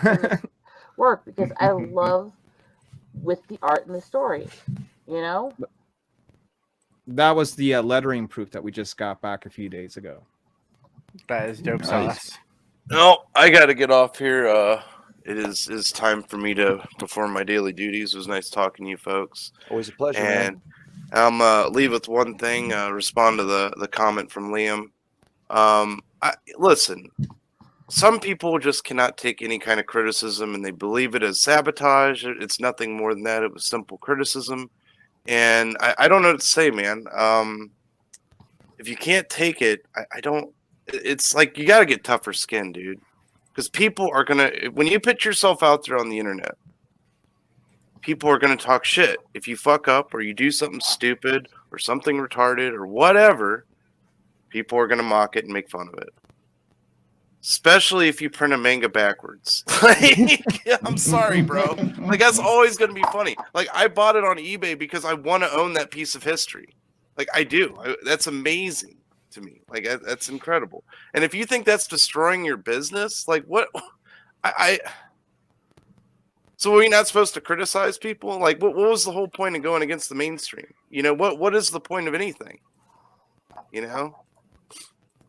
making this work because I love with the art and the story, you know? That was the lettering proof that we just got back a few days ago. That is dope Nice. sauce. No, I got to get off here. It is time for me to perform my daily duties. It was nice talking to you folks. Always a pleasure, And man. I'm leave with one thing. Respond to the comment from Liam. Listen, some people just cannot take any kind of criticism, and they believe it as sabotage. It's nothing more than that. It was simple criticism, and I don't know what to say, man. If you can't take it, I don't. It's like you got to get tougher skin, dude. Because people are gonna, when you put yourself out there on the internet, people are gonna talk shit. If you fuck up or you do something stupid or something retarded or whatever, people are gonna mock it and make fun of it. Especially if you print a manga backwards. Like, I'm sorry, bro. Like, that's always gonna be funny. Like, I bought it on eBay because I want to own that piece of history. Like, I do. That's amazing to me. Like, that's incredible. And if you think that's destroying your business, like, what? So are we not supposed to criticize people? Like, what was the whole point of going against the mainstream? You know, what is the point of anything? You know,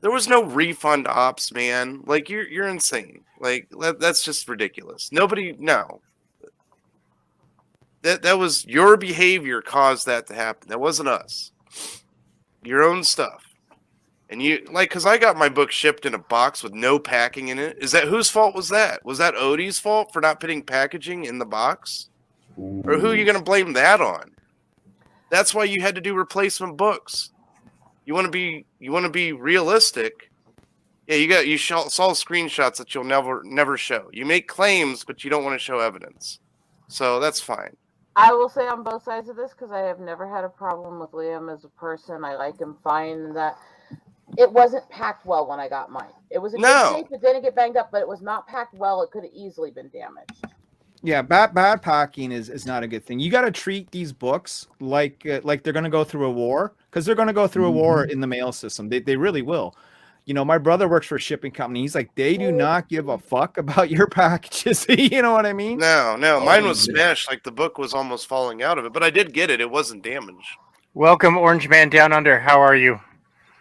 there was no refund ops, man. Like, you're insane. Like, that's just ridiculous. No. That was your behavior caused that to happen. That wasn't us. Your own stuff. And you, like, because I got my book shipped in a box with no packing in it. Is that, whose fault was that? Was that Odie's fault for not putting packaging in the box? Or who are you going to blame that on? That's why you had to do replacement books. You want to be realistic. Yeah, you saw screenshots that you'll never show. You make claims, but you don't want to show evidence. So that's fine. I will say on both sides of this because I have never had a problem with Liam as a person. I like him fine, and that it wasn't packed well when I got mine. It was in good shape. It didn't get banged up, but it was not packed well. It could have easily been damaged. Yeah, bad packing is not a good thing. You got to treat these books like they're going to go through a war, because they're going to go through a war in the mail system. They really will. You know, my brother works for a shipping company. He's like, they do not give a fuck about your packages. You know what I mean? No, mine was smashed. Like, the book was almost falling out of it, but I did get it. It wasn't damaged. Welcome, Orange Man Down Under. How are you?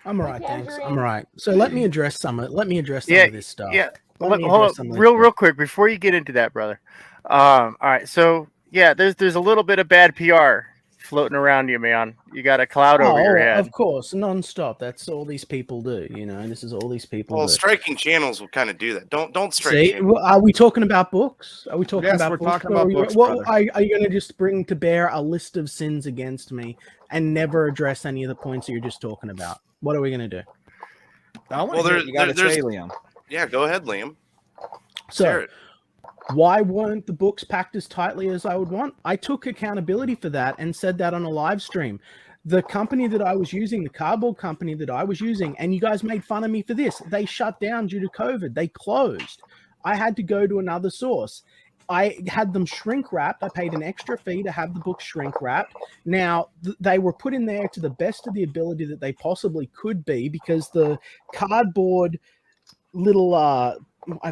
I'm all right, thanks. I'm all right. So let me address some of this stuff. Yeah. Hold on, real quick before you get into that, brother. All right. So yeah, there's a little bit of bad PR floating around you, man. You got a cloud over your head. Of course, nonstop. That's all these people do. You know, this is all these people. Well, do. striking channels will kind of do that. Don't strike. See, are we talking about books? Are we talking Yes, about we're books? talking about books, Are you going to just bring to bear a list of sins against me and never address any of the points that you're just talking about? What are we going to do? You got to say, Liam. Yeah, go ahead, Liam. So, why weren't the books packed as tightly as I would want? I took accountability for that and said that on a live stream. The company that I was using, the cardboard company that I was using, and you guys made fun of me for this, they shut down due to COVID. They closed. I had to go to another source. I had them shrink wrapped. I paid an extra fee to have the book shrink wrapped. Now, they were put in there to the best of the ability that they possibly could be, because the cardboard little, I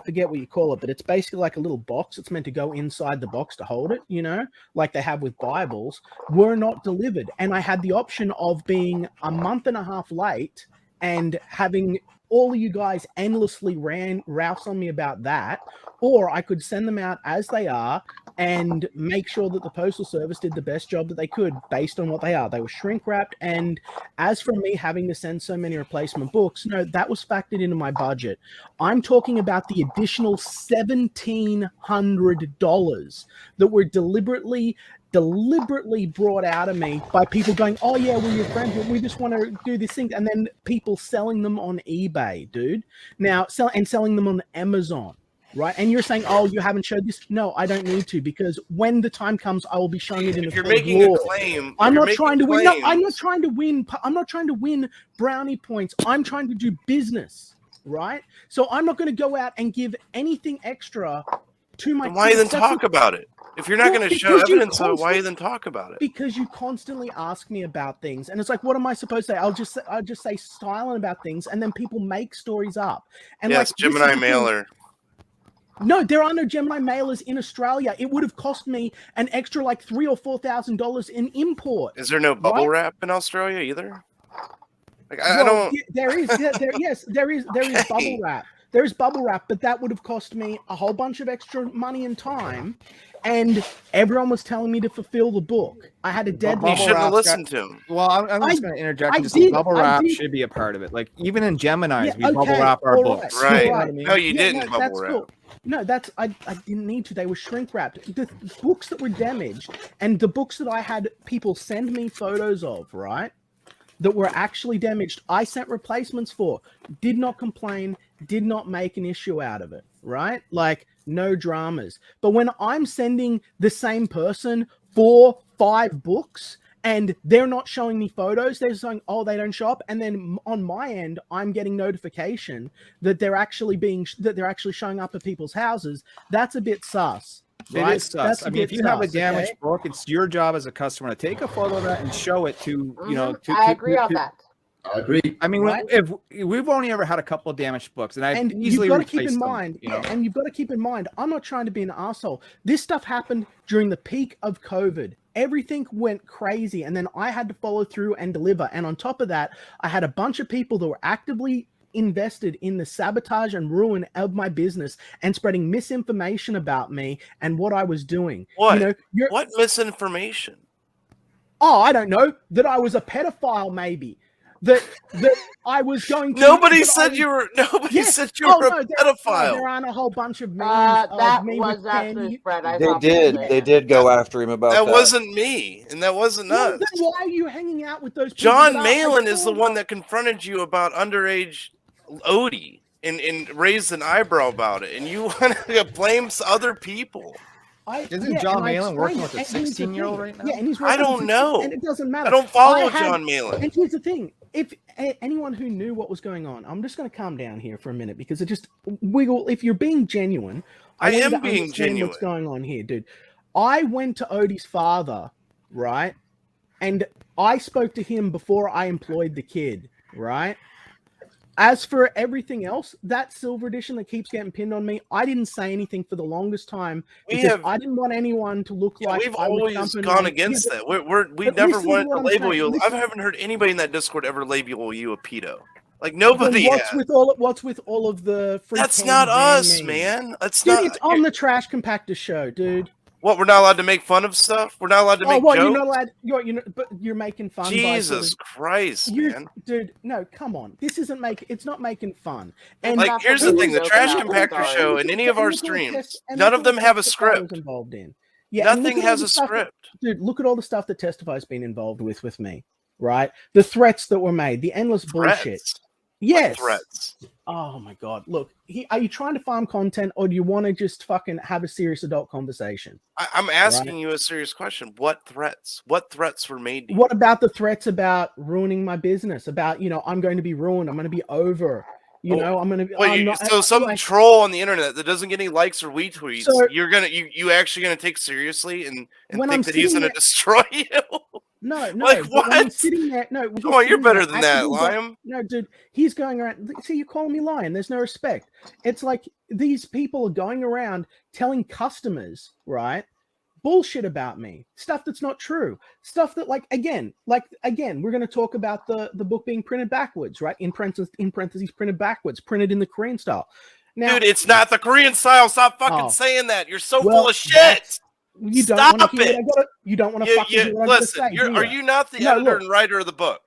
forget what you call it, but it's basically like a little box. It's meant to go inside the box to hold it, you know, like they have with Bibles, were not delivered. And I had the option of being a month and a half late and having all of you guys endlessly rouse on me about that, or I could send them out as they are and make sure that the Postal Service did the best job that they could based on what they are. They were shrink wrapped. And as for me having to send so many replacement books, no, that was factored into my budget. I'm talking about the additional $1,700 that were deliberately brought out of me by people going, oh yeah, we're your friends, we just want to do this thing, and then people selling them on eBay, dude. Now selling them on Amazon, right? And you're saying, oh, you haven't showed this. No, I don't need to, because when the time comes, I will be showing it in If you're making a claim, I'm not trying to win. No, I'm not trying to win. I'm not trying to win brownie points. I'm trying to do business, right? So I'm not going to go out and give anything extra to my. Why then talk about it? If you're not going to show evidence of it, why then talk about it? Because you constantly ask me about things, and it's like, what am I supposed to say? I'll just say silent about things, and then people make stories up. And yes, like, Gemini mailer. No, there are no Gemini mailers in Australia. It would have cost me an extra like $3,000 or $4,000 in import. Is there no bubble wrap in Australia either? Like I don't. There is. Yes, there is bubble wrap. There is bubble wrap, but that would have cost me a whole bunch of extra money and time. And everyone was telling me to fulfill the book. I had a deadline. You shouldn't have listened to him. Well, I'm just going to interject and just say bubble wrap should be a part of it. Like even in Gemini's, we bubble wrap our books. Right. You know what I mean? No, you didn't bubble wrap. Cool. No, I didn't need to. They were shrink wrapped. The books that were damaged and the books that I had people send me photos of, right, that were actually damaged, I sent replacements for. Did not complain, did not make an issue out of it, right? Like, no dramas. But when I'm sending the same person 4, 5 books and they're not showing me photos, they're saying, oh, they don't show up. And then on my end, I'm getting notification that they're actually showing up at people's houses. That's a bit sus. Right? It is sus. I mean, if you have a damaged book, it's your job as a customer to take a photo of that and show it to, you know, I agree on that. I agree. I mean, if we've only ever had a couple of damaged books, and easily you've got to keep in them, mind, you know? and you've got to keep in mind, I'm not trying to be an asshole. This stuff happened during the peak of COVID. Everything went crazy, and then I had to follow through and deliver. And on top of that, I had a bunch of people that were actively invested in the sabotage and ruin of my business and spreading misinformation about me and what I was doing. What? You know, what misinformation? Oh, I don't know. That I was a pedophile, maybe. That I was going to. Nobody said you were. Nobody said you were a pedophile. There aren't a whole bunch of memes. That was actually spread. They did go after him about that. That wasn't me, and that wasn't us. Then why are you hanging out with those people? John Malin is the one that confronted you about underage Odie and raised an eyebrow about it, and you want to blame other people. Isn't John Malin working with a 16-year-old right now? Yeah, and he's I don't know. And it doesn't matter. I don't follow John Malin. And here's the thing: if anyone who knew what was going on, I'm just going to calm down here for a minute because it just wiggle. If you're being genuine, I am being genuine. What's going on here, dude? I went to Odie's father, right, and I spoke to him before I employed the kid, right. As for everything else, that silver edition that keeps getting pinned on me, I didn't say anything for the longest time because I didn't want anyone to look like we've always gone against that. We never wanted to label you. I haven't heard anybody in that Discord ever label you a pedo. Like nobody. What's with all of the free? That's not us, man. That's not. It's on the Trash Compactor show, dude. What? We're not allowed to make fun of stuff. We're not allowed to make jokes. You're not allowed. But you're making fun. Jesus Christ, man, dude! No, come on. This isn't It's not making fun. And like, here's the thing: the Trash Compactor show and any of our streams, none of them have a script. Involved in. Yeah, nothing has a script. Dude, look at all the stuff that Testify's been involved with me. Right? The threats that were made, the endless bullshit. Yes. Threats. Oh my God! Look, are you trying to farm content, or do you want to just fucking have a serious adult conversation? I'm asking you a serious question. What threats? What threats were made to you? What about the threats about ruining my business? About I'm going to be ruined. I'm going to be over. I'm going to be. Some troll on the internet that doesn't get any likes or retweets, you actually gonna take seriously and think that he's gonna destroy you? No. Like what? When he's sitting there, no. Come on, you're better than that, Liam. No, dude, he's going around. See, you're calling me lying. There's no respect. It's like these people are going around telling customers, right, bullshit about me, stuff that's not true, stuff that, again, we're going to talk about the book being printed backwards, right? In parentheses, printed backwards, printed in the Korean style. Now, dude, it's not the Korean style. Stop fucking saying that. You're so full of shit. You don't want to hear what you don't want to fucking hear what I'm listen, going to say. are you not the editor and writer of the book?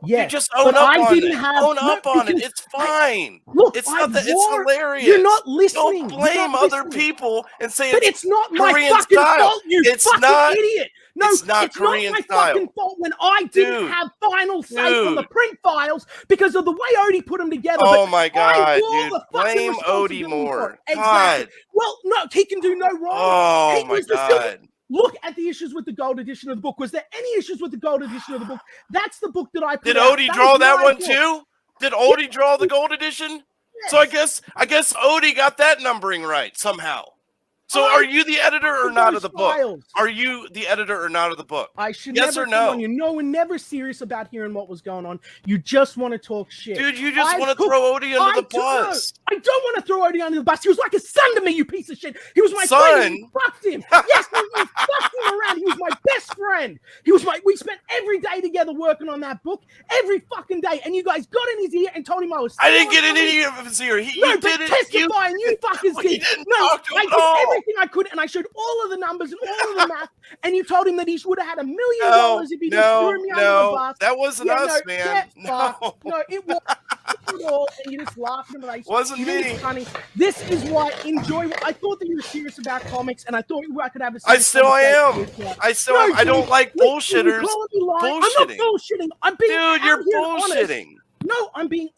Yes, you just own up on it. Own up on it. It's fine. It's hilarious. You're not listening. Don't blame other people and say it's not my Korean fucking style. fault, you fucking idiot. No, it's not Korean my style. Fucking fault when I didn't have final say on the print files because of the way Odie put them together. Oh my God, dude. Blame Odie more. Exactly. God. Well, no, he can do no wrong. Oh my God. Look at the issues with the gold edition of the book. Was there any issues with the gold edition of the book? That's the book that I put Did out. Odie draw that one too? Did Odie draw the gold edition? Yes. So I guess Odie got that numbering right somehow. So are you the editor or not of the book? Files. Are you the editor or not of the book? I should Yes never or come no? on you. No, we're never serious about hearing what was going on. You just want to talk shit. Dude, you just want to throw Odie under the bus. No, I don't want to throw Odie under the bus. He was like a son to me, you piece of shit. He was my Son? friend. You fucked him. Yes, you fucked him around. He was my best friend. We spent every day together working on that book. Every fucking day. And you guys got in his ear and told him I was. I didn't get in any of his ear. You did it. Testify, and you fuckers did. No, I did everything I could, and I showed all of the numbers and all of the math, and you told him that he would have had $1 million if he just threw me under the bus. That wasn't us, man. No, it was all, and you just laughed at it. Wasn't me. It's funny. This is why I thought that you were serious about comics, and I thought I could have a. I still am. I don't like bullshitters. Bullshitting. I'm not bullshitting. I'm being. Dude, you're bullshitting. Honest. No, I'm being.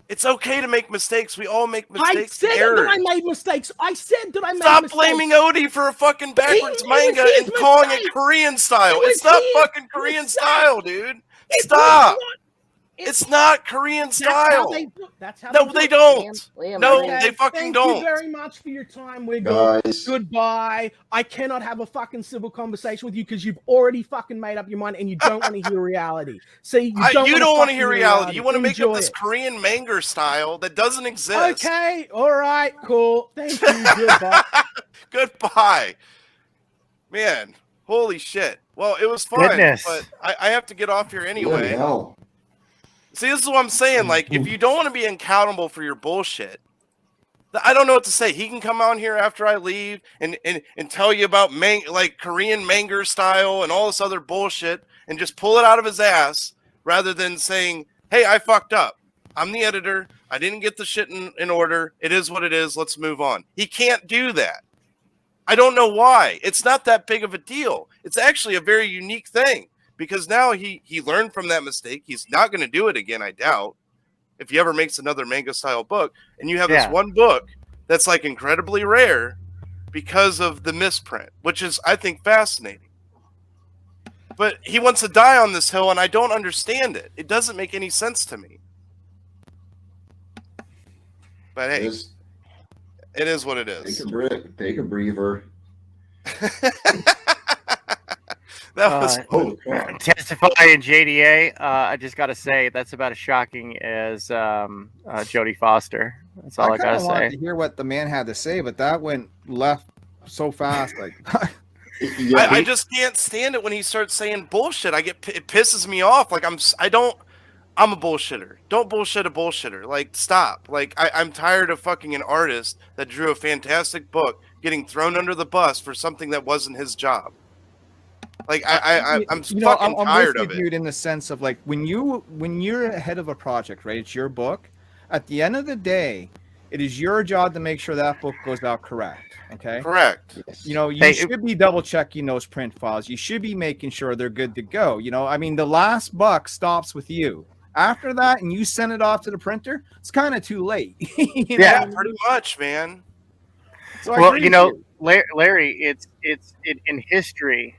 It's okay to make mistakes. We all make mistakes. I said that I made mistakes. I said that I made Stop mistakes. blaming Odie for a fucking backwards manga and calling it Korean style. It's not fucking Korean style, dude. Stop. It's not Korean style. That's how they don't. Liam, No, Liam. they fucking don't. Thank you very much for your time, Wiggle. Goodbye. I cannot have a fucking civil conversation with you because you've already fucking made up your mind and you don't want to hear reality. See, you don't want to hear reality. You want to make up this it. Korean manga style that doesn't exist. Okay. All right. Cool. Thank you. Goodbye. Goodbye. Man, holy shit. Well, it was fun, but I have to get off here anyway. See, this is what I'm saying. Like, if you don't want to be accountable for your bullshit, I don't know what to say. He can come on here after I leave and tell you about like Korean manga style and all this other bullshit and just pull it out of his ass rather than saying, hey, I fucked up. I'm the editor. I didn't get the shit in order. It is what it is. Let's move on. He can't do that. I don't know why. It's not that big of a deal. It's actually a very unique thing. Because now he learned from that mistake. He's not going to do it again, I doubt, if he ever makes another manga-style book. And you have this one book that's, like, incredibly rare because of the misprint, which is, I think, fascinating. But he wants to die on this hill, and I don't understand it. It doesn't make any sense to me. But, hey, it is what it is. Take a breather. That was Testify in JDA. I just got to say that's about as shocking as Jodie Foster. That's all I got to say. I wanted to hear what the man had to say, but that went left so fast. Like, I just can't stand it when he starts saying bullshit. It pisses me off. Like I'm a bullshitter. Don't bullshit a bullshitter. Like, stop. Like, I'm tired of fucking an artist that drew a fantastic book getting thrown under the bus for something that wasn't his job. Like I'm fucking tired of it. Dude, in the sense of like when you're ahead of a project, right? It's your book. At the end of the day, it is your job to make sure that book goes out correct. Okay. Correct. You know, you should be double checking those print files. You should be making sure they're good to go. You know, I mean, the last buck stops with you. After that, and you send it off to the printer, it's kind of too late. Yeah, pretty much, man. So well, you know, Larry, it's in history.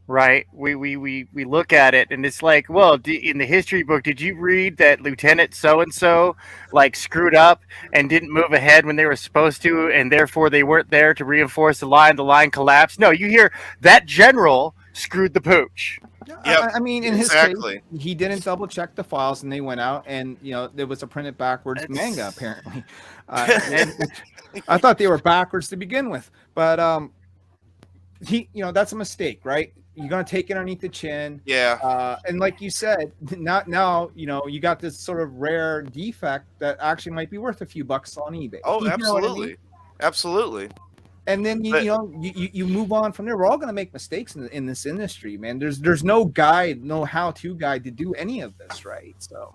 Right, we look at it and it's like, well, in the history book, did you read that Lieutenant so and so like screwed up and didn't move ahead when they were supposed to, and therefore they weren't there to reinforce the line? The line collapsed. No, you hear that general screwed the pooch. Yeah, I mean, in his case, he didn't double check the files, and they went out, and you know there was a printed backwards manga apparently. I thought they were backwards to begin with, but that's a mistake, right? You're gonna take it underneath the chin. Yeah. And like you said, now you got this sort of rare defect that actually might be worth a few bucks on eBay. Oh, absolutely, absolutely. And then you move on from there. We're all gonna make mistakes in this industry, man. There's no guide, no how-to guide to do any of this, right? So,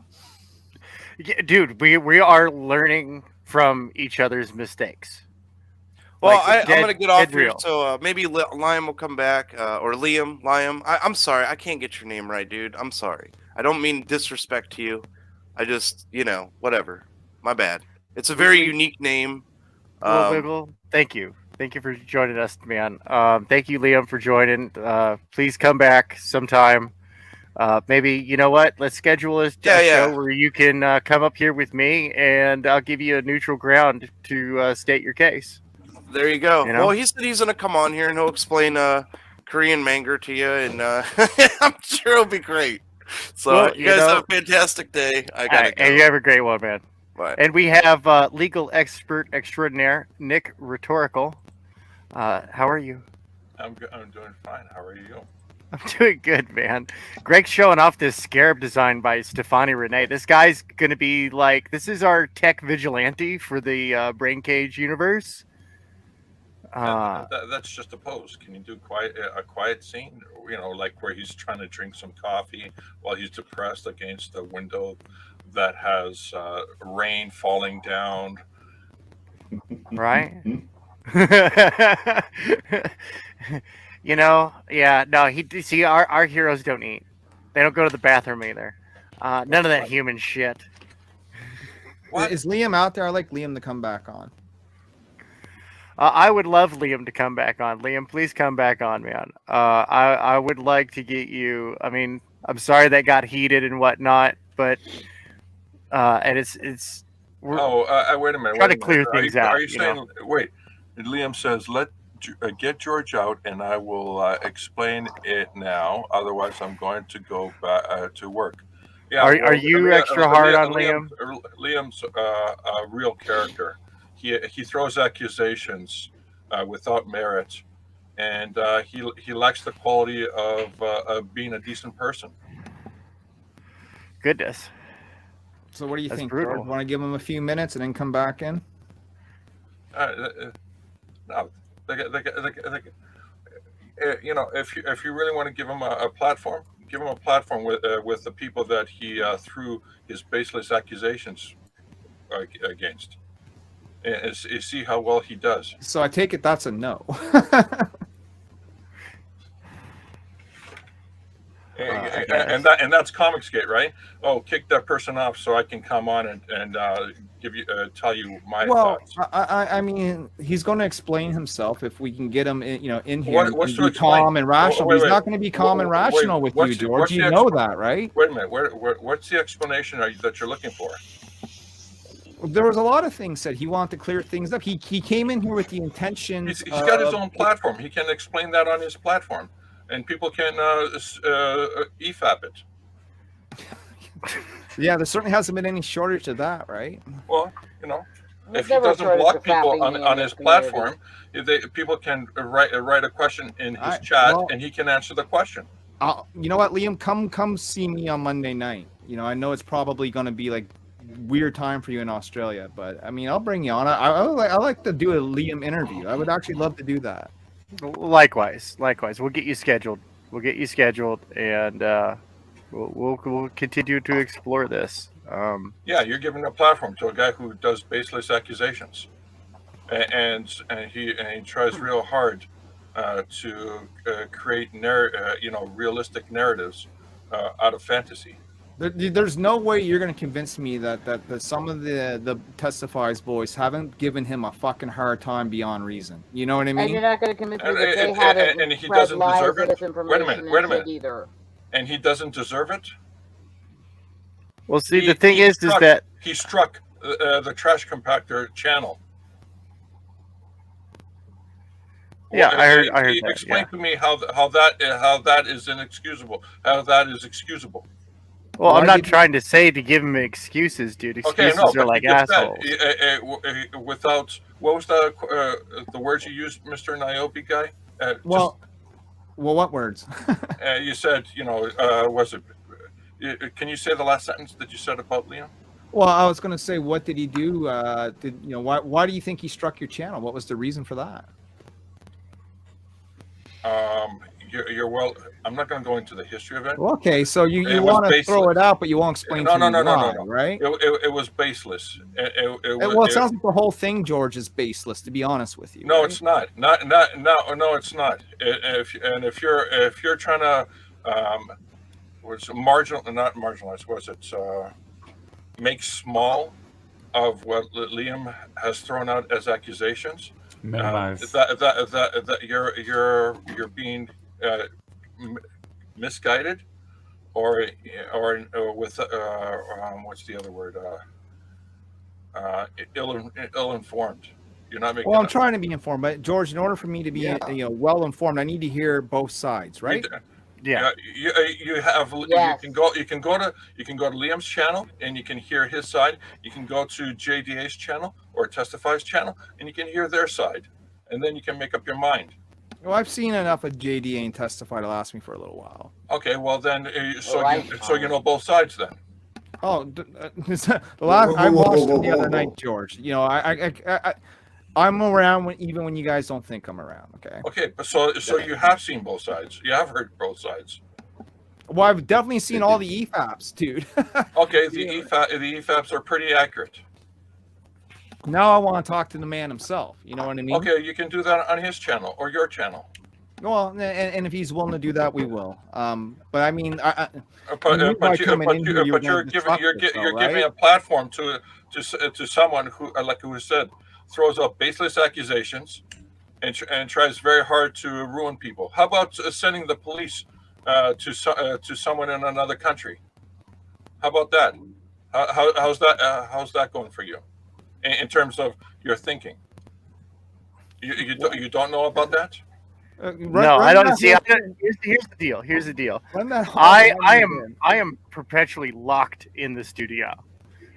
yeah, dude, we are learning from each other's mistakes. Well, I'm going to get off here, so maybe Liam will come back, or Liam. I'm sorry, I can't get your name right, dude. I'm sorry. I don't mean disrespect to you. I just, whatever. My bad. It's a very unique name. Wiggle, thank you. Thank you for joining us, man. Thank you, Liam, for joining. Please come back sometime. Maybe, you know what? Let's schedule a show where you can come up here with me, and I'll give you a neutral ground to state your case. There you go. You know? Well, he said he's gonna come on here and he'll explain Korean manga to you, and I'm sure it'll be great. So Well, you guys have a fantastic day. I gotta go. And you have a great one, man. Bye. And we have legal expert extraordinaire Nick Rhetorical. How are you? I'm doing fine. How are you? I'm doing good, man. Greg's showing off this scarab design by Stefani Renee. This guy's gonna be like, this is our tech vigilante for the BrainCage universe. That's just a pose. Can you do a quiet scene? You know, like where he's trying to drink some coffee while he's depressed against a window that has rain falling down. Right? You know, yeah, no, see, our heroes don't eat. They don't go to the bathroom either. None of that human shit. What? Is Liam out there? I like Liam to come back on. I would love Liam to come back on. Liam, please come back on, man. I would like to get you. I mean, I'm sorry that got heated and whatnot, but and it's. Wait a minute. Try to clear things out. Are you saying? Wait, Liam says get George out, and I will explain it now. Otherwise, I'm going to go back to work. Yeah. Are you extra hard on Liam? Liam's a real character. He throws accusations without merit, and he lacks the quality of being a decent person. Goodness. So what do you think, George? Want to give him a few minutes and then come back in? No, you know, if you really want to give him a platform, give him a platform with the people that he threw his baseless accusations against, and see how well he does. So I take it that's a no. And that's Comicsgate, right? Oh, kick that person off so I can come on and give you tell you my thoughts. I mean, he's going to explain himself if we can get him in, in here. What's and be calm and rational. He's not going to be calm and rational with you, George. You know that, right? Wait a minute. What's the explanation that you're looking for? There was a lot of things said. He wanted to clear things up. He came in here with the intention. He's got his own platform. He can explain that on his platform. And people can EFAP it. Yeah, there certainly hasn't been any shortage of that, right? Well, you know, if he doesn't block people on his platform, people can write a question in his chat, and he can answer the question. You know what, Liam? Come see me on Monday night. You know, I know it's probably going to be like weird time for you in Australia, but I mean, I'll bring you on. I like to do a Liam interview. I would actually love to do that. Likewise. We'll get you scheduled. And we'll continue to explore this. Yeah, you're giving a platform to a guy who does baseless accusations, and he tries real hard to create realistic narratives out of fantasy. There's no way you're going to convince me that some of the Testifies boys haven't given him a fucking hard time beyond reason. You know what I mean? And you're not going to convince me that they had it and he doesn't deserve it. Wait a minute. Either. And he doesn't deserve it? Well, see, the thing is that he struck the trash compactor channel. Yeah, I heard that. Explain to me how that is inexcusable. How that is excusable. Well, I'm not trying to say to give him excuses, dude. Excuses are like assholes. Without what was the words you used, Mr. Niobe guy? Well, what words? You said, was it? Can you say the last sentence that you said about Liam? Well, I was going to say, what did he do? Why do you think he struck your channel? What was the reason for that? You're well. I'm not going to go into the history of it. Well, okay, so you want to throw it out, but you won't explain to me why, right? It was baseless. It sounds like the whole thing, George, is baseless. To be honest with you. No, right? It's not. No, it's not. If you're trying to make small of what Liam has thrown out as accusations. Minimize. That you're being misguided, or with what's the other word? Ill-informed. You're not making. Well, I'm trying to be informed, but George, in order for me to be well informed, I need to hear both sides, right? Yeah. You have Yes. you can go to Liam's channel and you can hear his side. You can go to JDA's channel or Testify's channel and you can hear their side, and then you can make up your mind. Well, I've seen enough of JDA and Testify to last me for a little while. Okay, well then, so you know both sides then. Oh, the last I watched it the other night, George. You know, I'm around even when you guys don't think I'm around. Okay. Okay, but so you have seen both sides. You have heard both sides. Well, I've definitely seen all the EFAPs, dude. Okay, the EFAPs are pretty accurate. Now I want to talk to the man himself. You know what I mean? Okay, you can do that on his channel or your channel. Well, and if he's willing to do that, we will. But I mean, But you're giving a platform to someone who, like who said, throws up baseless accusations and tries very hard to ruin people. How about sending the police to someone in another country? How about that? How's that going for you in terms of your thinking? You don't know about that? No, I don't see. Here's the deal. Here's the deal. I am perpetually locked in the studio.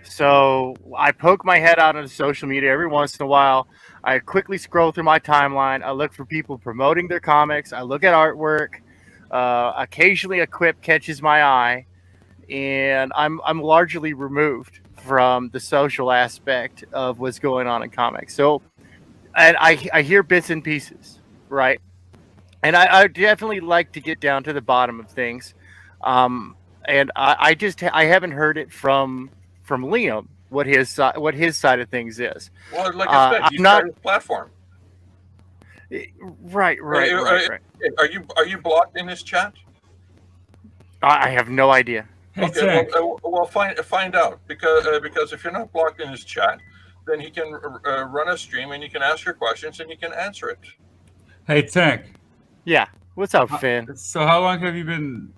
So I poke my head out on social media every once in a while. I quickly scroll through my timeline. I look for people promoting their comics. I look at artwork. Occasionally, a quip catches my eye, and I'm largely removed from the social aspect of what's going on in comics. So, and I hear bits and pieces, right? And I definitely like to get down to the bottom of things, and I haven't heard it from Liam what his side of things is. Well, like I said, he's not his platform. Right. Are you blocked in his chat? I have no idea. Okay, well, find out because if you're not blocked in his chat, then he can run a stream and you can ask your questions and you can answer it. Hey, Tank. Yeah. What's up, Finn? So how long have you been